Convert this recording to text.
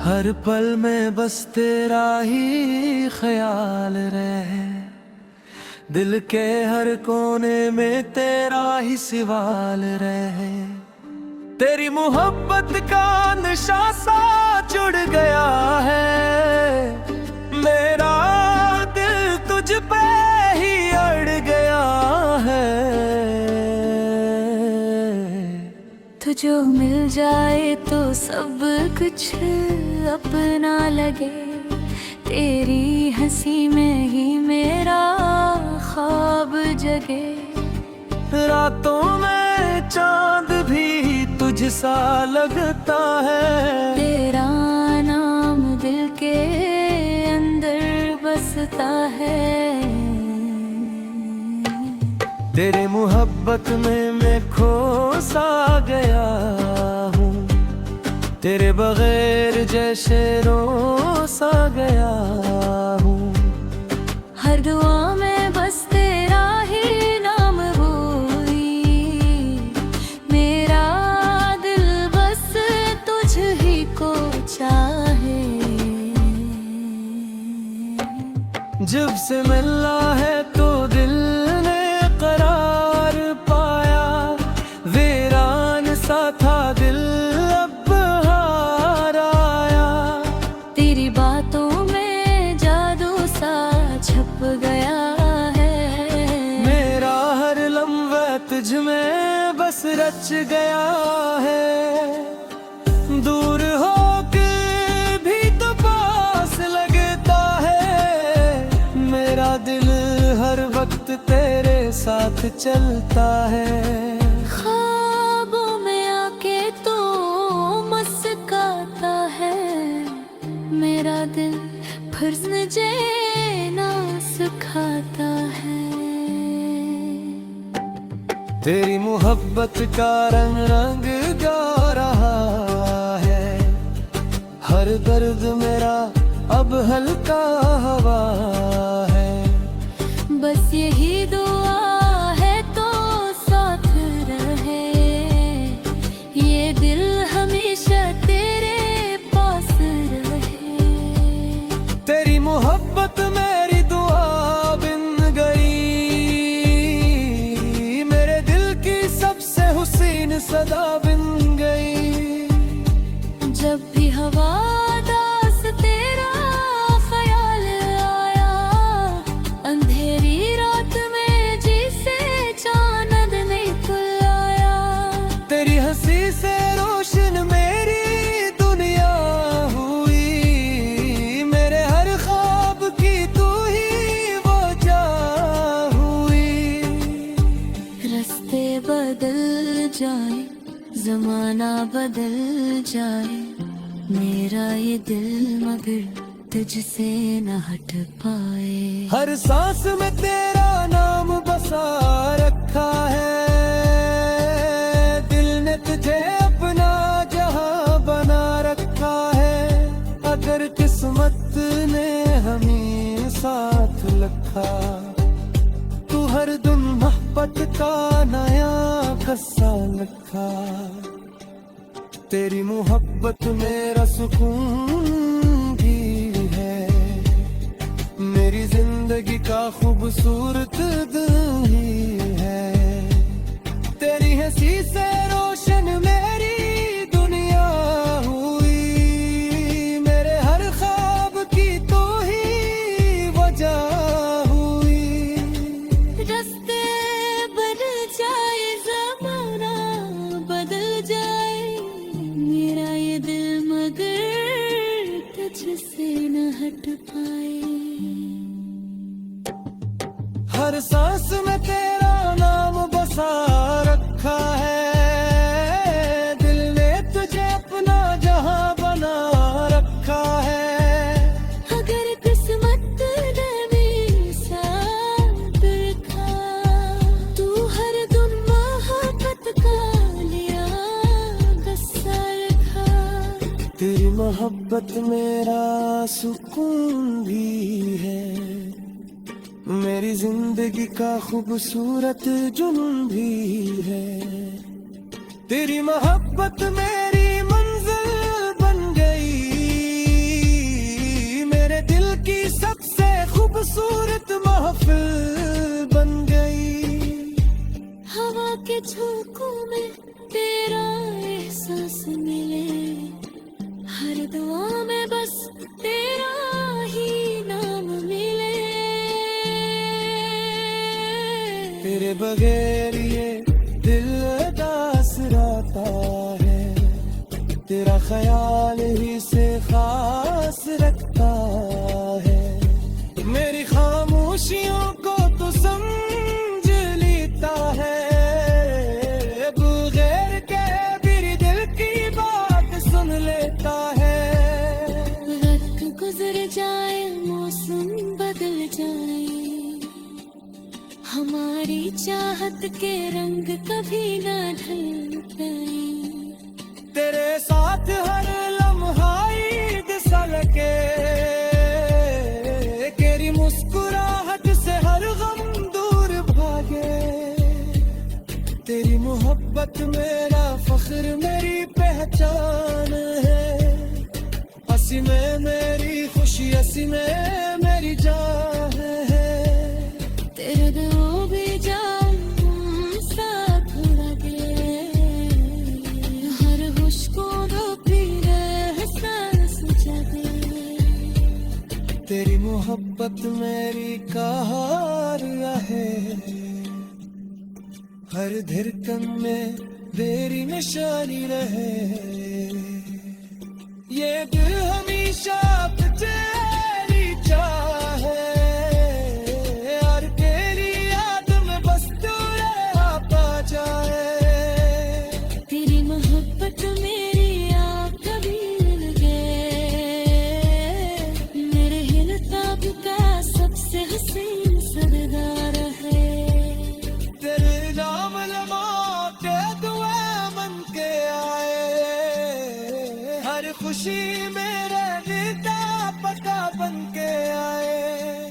हर पल में बस तेरा ही ख्याल रहे, दिल के हर कोने में तेरा ही सवाल रहे। तेरी मोहब्बत का नशा सा जुड़ गया है, मेरा दिल तुझ पे ही अड़ गया है। तुझो मिल जाए तो सब कुछ अपना लगे, तेरी हंसी में ही मेरा ख्वाब जगे। रातों में चांद भी तुझसा लगता है, तेरा नाम दिल के अंदर बसता है। तेरे मोहब्बत में मैं खो सा गया हूँ, तेरे बगैर जैसे रो सा गया हूँ। हर दुआ में बस तेरा ही नाम हुई, मेरा दिल बस तुझ ही को चाहे। जब से मिला है तो दिल ने करार पाया, वीरान सा था दिल अब हार आया। तेरी बातों में जादू सा छप गया है, मेरा हर लम्हा तुझ में बस रच गया है। दूर हो के भी तो पास लगता है, मेरा दिल हर वक्त तेरे साथ चलता है। ख्वाबों में आके तो मुस्काता है, मेरा दिल फर्ज जेना सिखाता है। तेरी मोहब्बत का रंग रंग गा रहा है, हर दर्द मेरा अब हल्का हवा है। बस यही दुआ है तो साथ रहे, ये दिल हमेशा तेरे पास रहे। तेरी मोहब्बत मेरी दुआ बिन गई, मेरे दिल की सबसे हुसीन सदा बिन गई। जब भी हवादास तेरा ख्याल आया, अंधेरी रात में जिसे चांद निकल आया। तेरी हंसी से रोशन मेरी दुनिया हुई, मेरे हर ख्वाब की तू ही वजह हुई। रास्ते बदल जाए, जमाना बदल जाए, मेरा ये दिल मगर तुझसे न हट पाए। हर सांस में तेरा नाम बसा रखा है, दिल ने तुझे अपना जहां बना रखा है। अगर किस्मत ने हमें साथ रखा, तू हर दिन मोहब्बत का नया किस्सा लिखा। तेरी मोहब्बत मेरा सुकून भी है, मेरी जिंदगी का खूबसूरत दिन ही है। तेरी हंसी से रोशन मेरी दुनिया हुई, मेरे हर ख्वाब की तू ही वजह हुई। रास्ते बदल जाए, जमाना बदल जाए, मेरा ये दिल मगर तुझसे न हट पाए। हर सांस में तेरा नाम बसा रखा है, दिल ने तुझे अपना जहां बना रखा है। अगर किस्मत ने मेरे साथ रखा, तू हर दिन मोहब्बत का लिया गस्सा रखा। तेरी मोहब्बत मेरा सुकून भी है, मेरी जिंदगी का खूबसूरत जुनून भी है। तेरी मोहब्बत मेरी मंजिल बन गई, खूबसूरत महफिल बन गई। हवा के झोंकों में तेरा एहसास मिले, हर दुआ में बस तेरा ही नाम मिले। तेरे बगैर ये दिल उदास रहता है, तेरा ख्याल ही से खास रखता है। मेरी खामोशियों को तू समझ लेता है, बगैर के मेरी दिल की बात सुन लेता है। वक्त गुजर जाए, मौसम बदल जाए, हमारी चाहत के रंग कभी ना ढल पाए। तेरे साथ हर लम्हा ईद सा लगे, तेरी मुस्कुराहट से हर गम दूर भागे। तेरी मोहब्बत मेरा फख्र, मेरी पहचान है। हंसी में मेरी खुशी, हंसी में मेरी जान है। तेरे दो भी जान साथ लगे, हर खुश को दो फिर एहसास जगे। तेरी मोहब्बत मेरी कहारिया है, हर धड़कन में तेरी निशानी रहे। ये दिल हमेशा तेरी चाहे, और तेरी याद में बस तू आता जाए। तेरी मोहब्बत मेरी आँख कभी लगे, मेरे हिलताब का सबसे हसीन सरदार है। तेरे नाम लमा के दुआ मन के आए, हर खुशी मेरे निदा पता बन के आए।